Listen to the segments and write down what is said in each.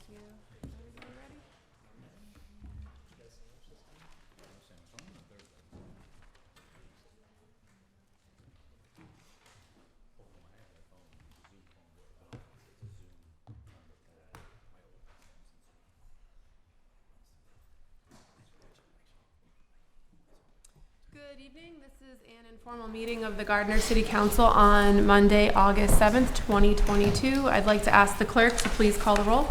you. Everybody ready? Good evening. This is an informal meeting of the Gardner City Council on Monday, August 7th, 2022. I'd like to ask the clerk to please call the roll.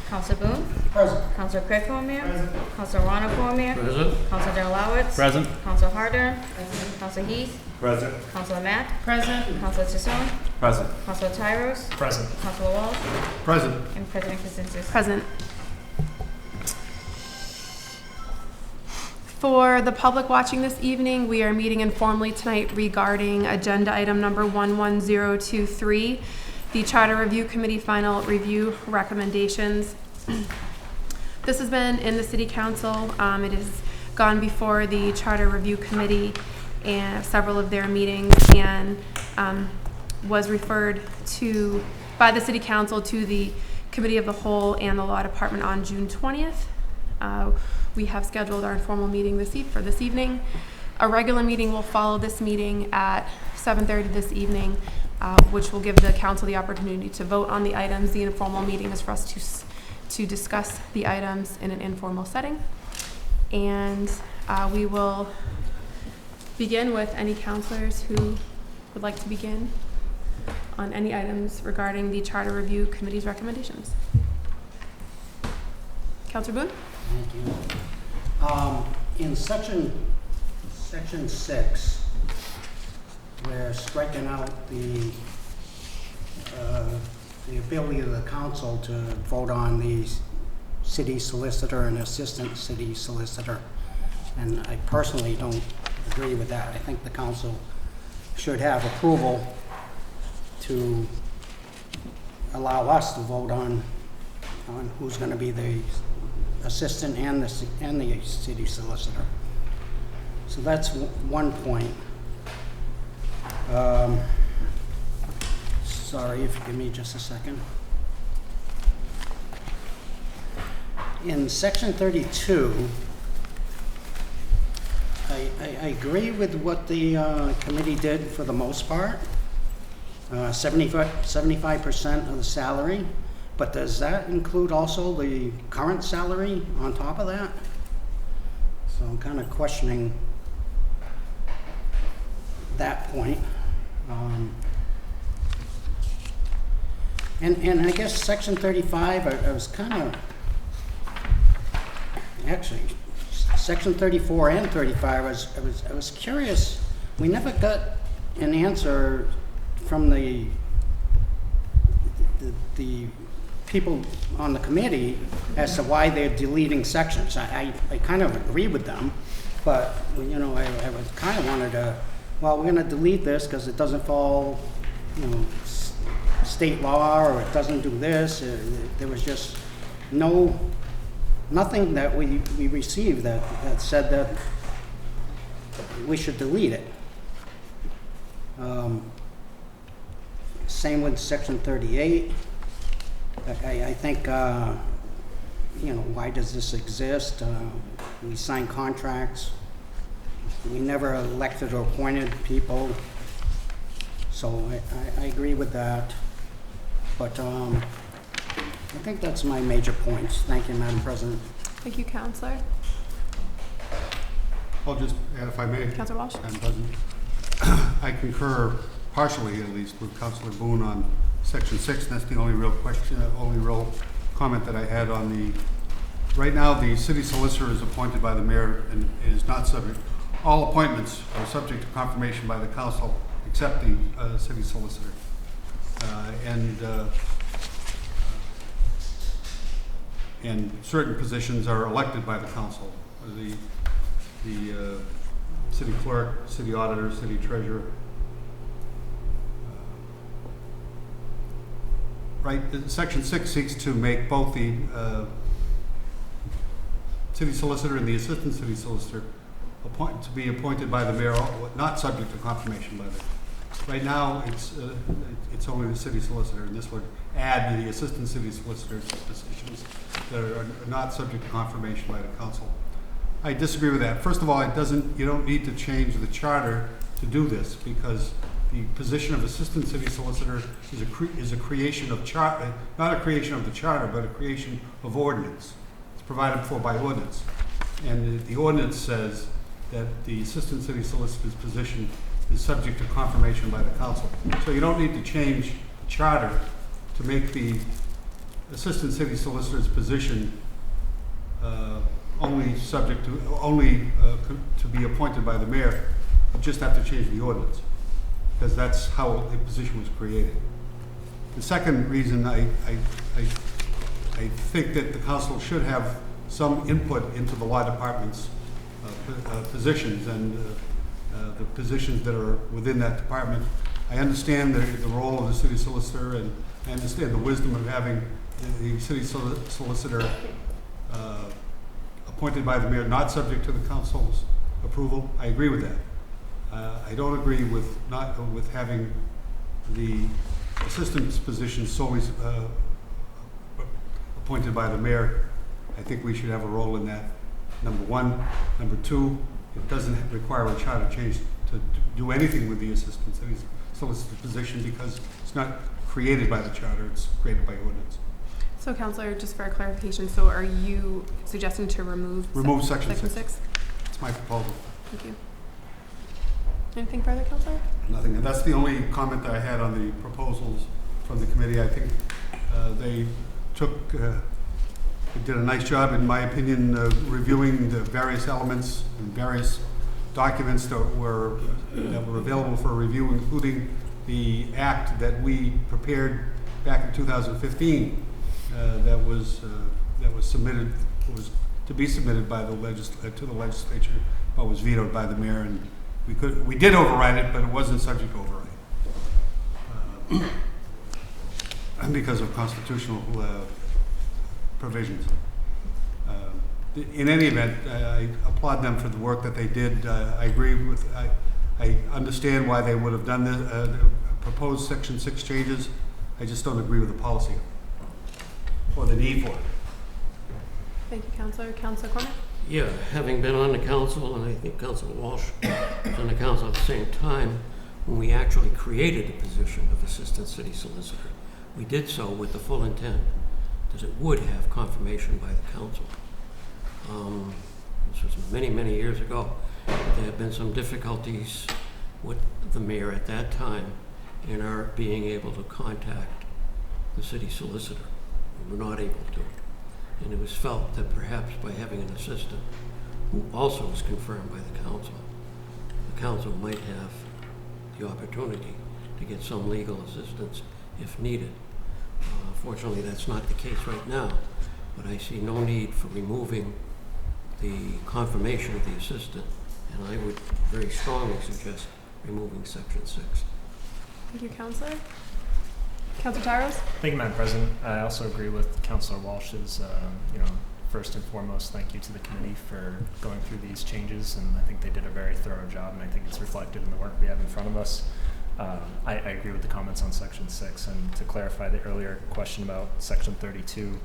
Council Boone? Present. Council Craig Cormier? Present. Council Ronald Cormier? Present. Council Delawitz? Present. Council Harder? Present. Council Heath? Present. Council Matt? Present. Council Tassone? Present. Council Tyros? Present. Council Walsh? Present. And President Kaczynski. Present. For the public watching this evening, we are meeting informally tonight regarding agenda item number 11023, the Charter Review Committee final review recommendations. This has been in the City Council. It has gone before the Charter Review Committee and several of their meetings, and was referred to by the City Council to the Committee of the Whole and the Law Department on June 20th. We have scheduled our informal meeting for this evening. A regular meeting will follow this meeting at 7:30 this evening, which will give the council the opportunity to vote on the items. The informal meeting is for us to discuss the items in an informal setting. And we will begin with any councilors who would like to begin on any items regarding the Charter Review Committee's recommendations. Councilor Boone? Thank you. In section 6, we're striking out the ability of the council to vote on the city solicitor and assistant city solicitor. And I personally don't agree with that. I think the council should have approval to allow us to vote on who's going to be the assistant and the city solicitor. So that's one point. Sorry, if you give me just a second. In section 32, I agree with what the committee did for the most part. 75% of the salary. But does that include also the current salary on top of that? So I'm kind of questioning that point. And I guess section 35, I was kind of, actually, section 34 and 35, I was curious. We never got an answer from the people on the committee as to why they're deleting sections. I kind of agree with them, but you know, I was kind of wanted to, well, we're going to delete this because it doesn't follow, you know, state law, or it doesn't do this. There was just nothing that we received that said that we should delete it. Same with section 38. I think, you know, why does this exist? We sign contracts. We never elected or appointed people. So I agree with that. But I think that's my major points. Thank you, Madam President. Thank you, Councilor. I'll just add, if I may, Councilor Walsh. Madam President. I concur partially, at least, with Councilor Boone on section 6. That's the only real comment that I had on the, right now the city solicitor is appointed by the mayor and is not subject, all appointments are subject to confirmation by the council except the city solicitor. And certain positions are elected by the council. The city clerk, city auditor, city treasurer. Right, section 6 seeks to make both the city solicitor and the assistant city solicitor to be appointed by the mayor, not subject to confirmation by the Right now, it's only the city solicitor, and this would add the assistant city solicitor's positions that are not subject to confirmation by the council. I disagree with that. First of all, you don't need to change the charter to do this, because the position of assistant city solicitor is a creation of charter, not a creation of the charter, but a creation of ordinance. It's provided for by ordinance. And the ordinance says that the assistant city solicitor's position is subject to confirmation by the council. So you don't need to change the charter to make the assistant city solicitor's position only to be appointed by the mayor. You just have to change the ordinance, because that's how the position was created. The second reason I think that the council should have some input into the law department's positions and the positions that are within that department. I understand the role of the city solicitor, and I understand the wisdom of having the city solicitor appointed by the mayor, not subject to the council's approval. I agree with that. I don't agree with having the assistant's position solely appointed by the mayor. I think we should have a role in that, number one. Number two, it doesn't require a charter change to do anything with the assistant city solicitor's position, because it's not created by the charter, it's created by ordinance. So, Councilor, just for clarification, so are you suggesting to remove section 6? It's my proposal. Thank you. Anything further, Councilor? Nothing. And that's the only comment that I had on the proposals from the committee. I think they did a nice job, in my opinion, reviewing the various elements and various documents that were available for review, including the act that we prepared back in 2015 that was submitted, was to be submitted by the to the legislature, but was vetoed by the mayor, and we did override it, but it wasn't subject to override because of constitutional provisions. In any event, I applaud them for the work that they did. I agree with, I understand why they would have done the proposed Section 6 changes. I just don't agree with the policy or the need for it. Thank you, Councilor. Councilor Cormier? Yeah, having been on the council, and I think Councilor Walsh was on the council at the same time, when we actually created the position of Assistant City Solicitor, we did so with the full intent that it would have confirmation by the council. This was many, many years ago. There had been some difficulties with the mayor at that time in our being able to contact the city solicitor. We were not able to. And it was felt that perhaps by having an assistant who also was confirmed by the council might have the opportunity to get some legal assistance if needed. Fortunately, that's not the case right now, but I see no need for removing the confirmation of the assistant, and I would very strongly suggest removing Section 6. Thank you, Councilor. Councilor Tyros? Thank you, Madam President. I also agree with Councilor Walsh's, first and foremost, thank you to the committee for going through these changes, and I think they did a very thorough job, and I think it's reflected in the work we have in front of us. I agree with the comments on Section 6, and to clarify the earlier question about Section 32,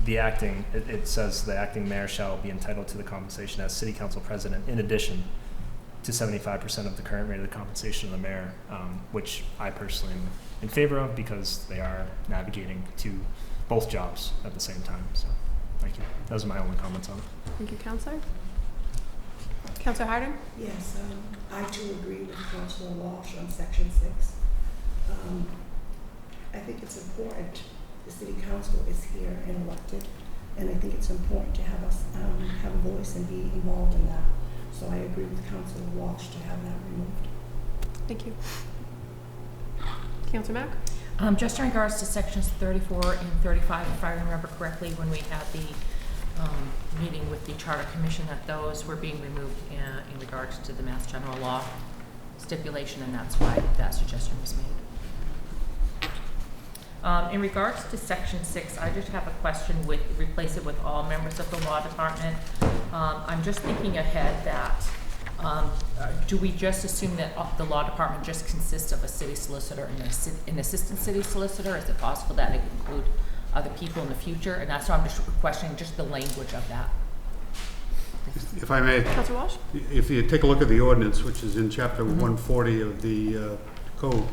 it says the acting mayor shall be entitled to the compensation as city council president in addition to 75% of the current rate of the compensation of the mayor, which I personally am in favor of because they are navigating to both jobs at the same time. So thank you. Those are my only comments on it. Thank you, Councilor. Councilor Harden? Yes, I too agree with Councilor Walsh on Section 6. I think it's important. The City Council is here and elected, and I think it's important to have us have a voice and be involved in that. So I agree with Councilor Walsh to have that removed. Thank you. Councilor Mack? Just in regards to sections 34 and 35, if I remember correctly, when we had the meeting with the Charter Commission, that those were being removed in regards to the Mass General Law stipulation, and that's why that suggestion was made. In regards to Section 6, I just have a question with replace it with all members of the law department. I'm just thinking ahead that Do we just assume that the law department just consists of a city solicitor and an assistant city solicitor? Is it possible that it could include other people in the future? And that's why I'm just questioning just the language of that. If I may, Counselor Walsh? if you take a look at the ordinance, which is in chapter 140 of the code,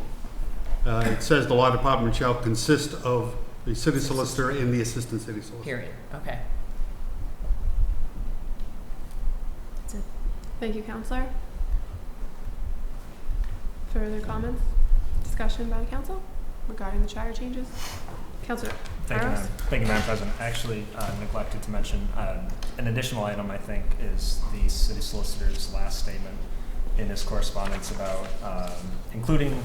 it says the law department shall consist of the city solicitor and the assistant city solicitor. Period. Okay. Thank you, Counselor. Further comments, discussion by the council regarding the charter changes? Counselor Thank you, Tyros? Thank you, Madam President. I actually neglected to mention an additional item, I think, is the city solicitor's last statement in his correspondence about including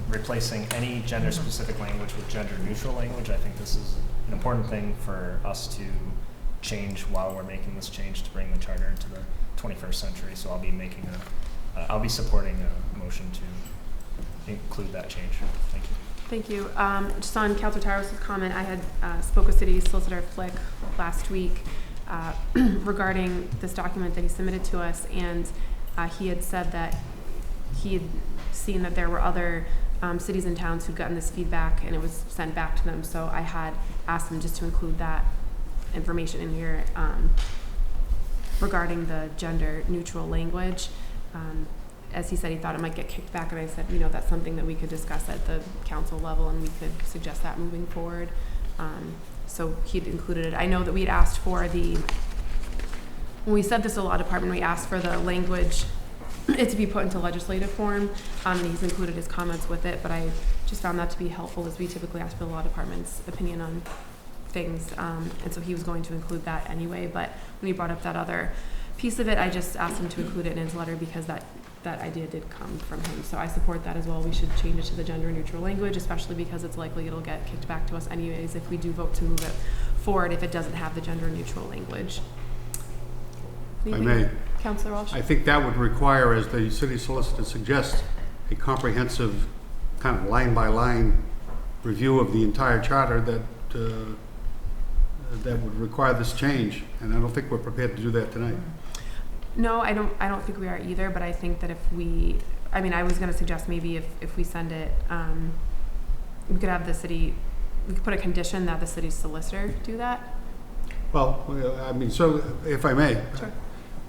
replacing any gender-specific language with gender-neutral language. I think this is an important thing for us to change while we're making this change to bring the charter into the 21st century. So I'll be making I'll be supporting a motion to include that change. Thank you. Thank you. Just on Counselor Tyros' comment, I had spoke with City Solicitor Flick last week regarding this document that he submitted to us, and he had said that he had seen that there were other cities and towns who'd gotten this feedback and it was sent back to them. So I had asked them just to include that information in here regarding the gender neutral language. As he said, he thought it might get kicked back, and I said, that's something that we could discuss at the council level, and we could suggest that moving forward. So he'd included it. I know that we'd asked for when we said this to the law department, we asked for the language it to be put into legislative form, and he's included his comments with it, but I just found that to be helpful, as we typically ask for the law department's opinion on things, and so he was going to include that anyway. But when he brought up that other piece of it, I just asked him to include it in his letter because that idea did come from him. So I support that as well. We should change it to the gender neutral language, especially because it's likely it'll get kicked back to us anyways if we do vote to move it forward if it doesn't have the gender neutral language. If I may, Councilor Walsh? I think that would require, as the city solicitor suggests, a comprehensive kind of line by line review of the entire charter that would require this change, and I don't think we're prepared to do that tonight. No, I don't think we are either, but I think that I was going to suggest maybe if we send it, we could have we could put a condition that the city solicitor do that. Well, so if I may, Sure.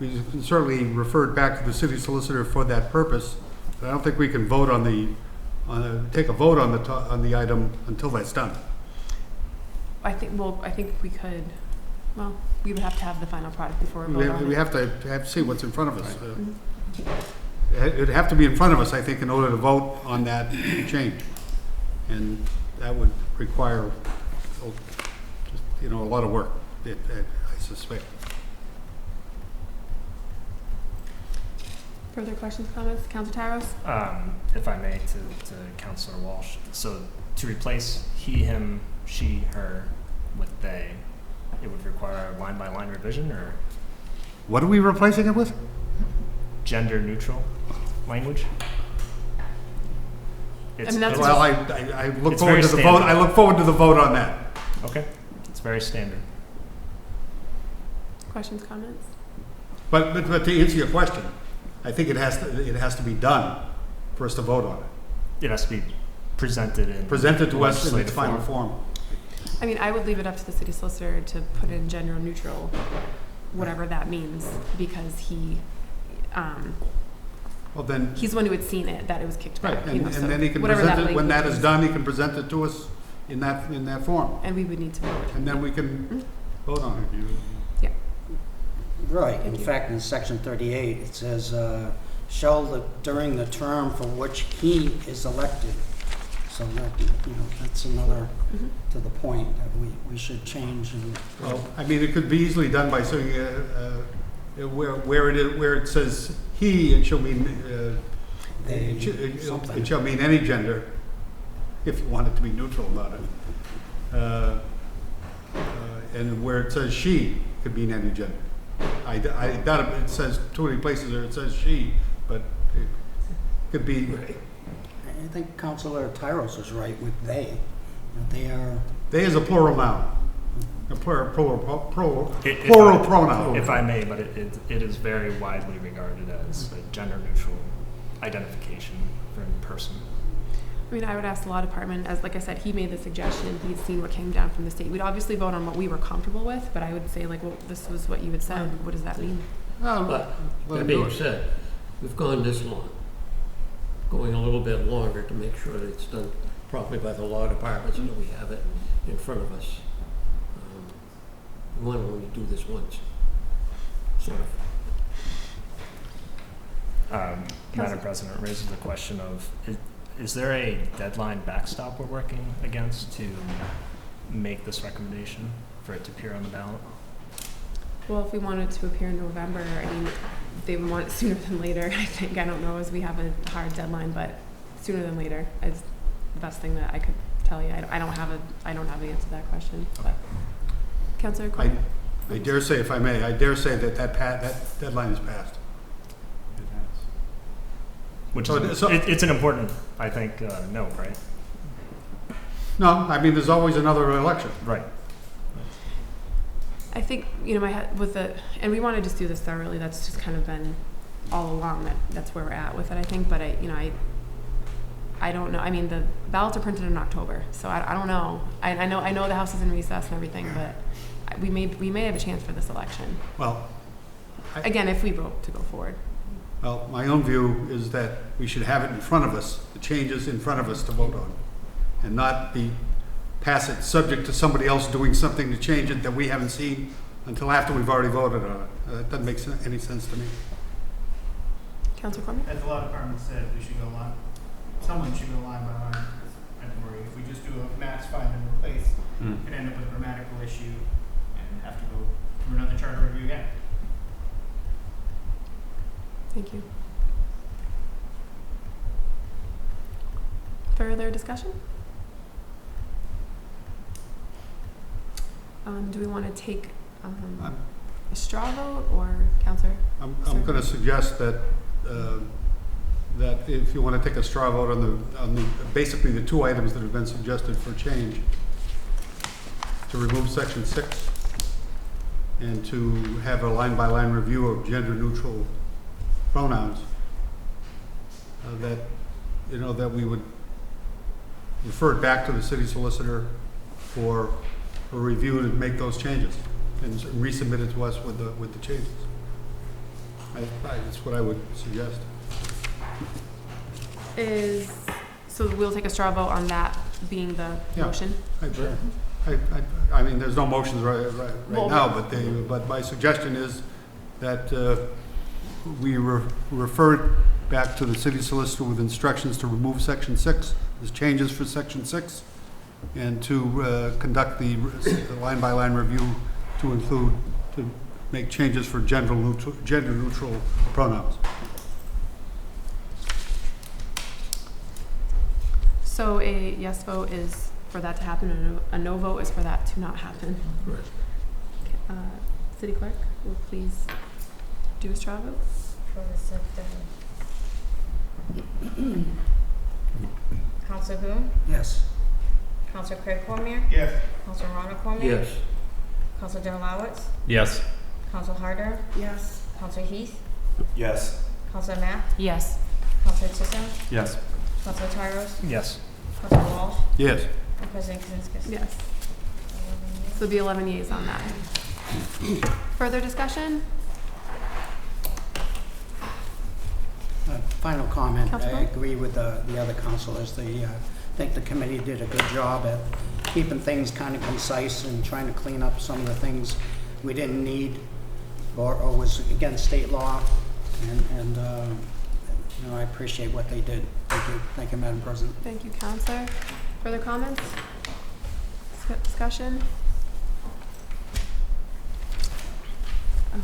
we can certainly refer it back to the city solicitor for that purpose, but I don't think we can vote take a vote on the item until that's done. I think we could, we would have to have the final product before we vote on it. We have to see what's in front of us. It'd have to be in front of us, I think, in order to vote on that change. And that would require a lot of work, I suspect. Further questions, comments? Councilor Tyros? If I may, to Councilor Walsh. So to replace he, him, she, her with they, it would require a line-by-line revision, or What are we replacing it with? gender-neutral language? I mean, that's Well, I look It's forward very to the vote. standard. I look forward to the vote on that. Okay, it's very standard. questions, comments? But to answer your question, I think it has to be done for us to vote on it. It has to be presented To us in its final form. I mean, I would leave it up to the city solicitor to put in gender neutral, whatever that means, because Well, then, he's the one who had seen it, that it was kicked right, back. and so then he can whatever present it, when language that is done, he can present it to us in that form. And we would need to vote. And then we can vote on it. Yeah. Right, in Thank you. fact, in section 38, it says, during the term for which he is elected. So that, that's another, to the point that we should change. And Well, it could be easily done by saying, where it says he, it shall mean, something. it shall mean any gender, if you want it to be neutral about it. And where it says she, it could mean any gender. I doubt it says too many places where it says she, but it could be, I think Councilor Tyros was right with they. They are, they is a plural noun. A plural If pronoun. If I may, but it is very widely regarded as a gender-neutral identification for in person. I mean, I would ask the law department, as like I said, he made the suggestion, he'd seen what came down from the state. We'd obviously vote on what we were comfortable with, but I would say like, well, this was what you had said, what does that mean? But that being said, we've gone this long, going a little bit longer to make sure that it's done properly by the law department so that we have it in front of us. We want to only do this once, sort of. Madam President, raises the question of, is there a deadline backstop we're working against to make this recommendation for it to appear on the ballot? Well, if we wanted to appear in November, I mean, they would want it sooner than later, I think. I don't know as we have a hard deadline, but sooner than later is the best thing that I could tell you. I don't have the answer to that question. But Councilor Corbett? I dare say, if I may, I dare say that deadline is passed. Which is, it's an important, I think, note, right? No, I mean, there's always another election. Right. I think, my head with and we want to just do this thoroughly. That's just kind of been all along that's where we're at with it, I think. But I don't know. I mean, the ballots are printed in October, so I don't know. I know the House is in recess and everything, but we may have a chance for this election. Well, Again, if we vote to go forward. well, my own view is that we should have it in front of us, the changes in front of us to vote on, and not pass it subject to somebody else doing something to change it that we haven't seen until after we've already voted on it. That doesn't make any sense to me. Councilor Cormier? As the law department said, we should go line, someone should go line by line. And Marie, if we just do a max find and replace, it could end up with a grammatical issue and have to go through another charter review again. Thank you. Further discussion? Do we want to take a straw vote, or Councilor? I'm going to suggest that that if you want to take a straw vote on the basically the two items that have been suggested for change, to remove section 6 and to have a line-by-line review of gender-neutral pronouns, that we would refer it back to the city solicitor for a review to make those changes and resubmit it to us with the changes. That's what I would suggest. So we'll take a straw vote on that being the motion? I mean, there's no motions right now, but my suggestion is that we refer it back to the city solicitor with instructions to remove section 6, there's changes for section 6, and to conduct the line-by-line review to make changes for gender-neutral pronouns. So a yes vote is for that to happen, and a no vote is for that to not happen. Correct. City Clerk, will please do a straw vote? For the subdivision. Councilor Boone? Yes. Councilor Craig Cormier? Yes. Councilor Ronald Cormier? Yes. Councilor Demolowitz? Yes. Councilor Harder? Yes. Councilor Heath? Yes. Councilor Matt? Yes. Councilor Tissot? Yes. Councilor Tyros? Yes. Councilor Walsh? Yes. And President Kaczynski? Yes. So there'll be 11 yeas on that. Further discussion? Final comment. Councilor? I agree with the other councilors. I think the committee did a good job at keeping things kind of concise and trying to clean up some of the things we didn't need or was against state law. And I appreciate what they did. Thank you. Thank you, Madam President. Thank you, Councilor. Further comments? Discussion?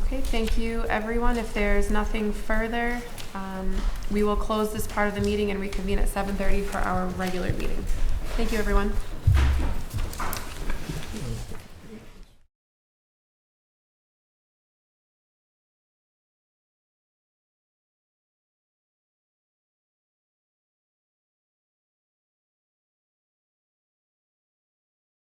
Okay, thank you, everyone. If there's nothing further, we will close this part of the meeting and reconvene at 7:30 for our regular meeting. Thank you, everyone.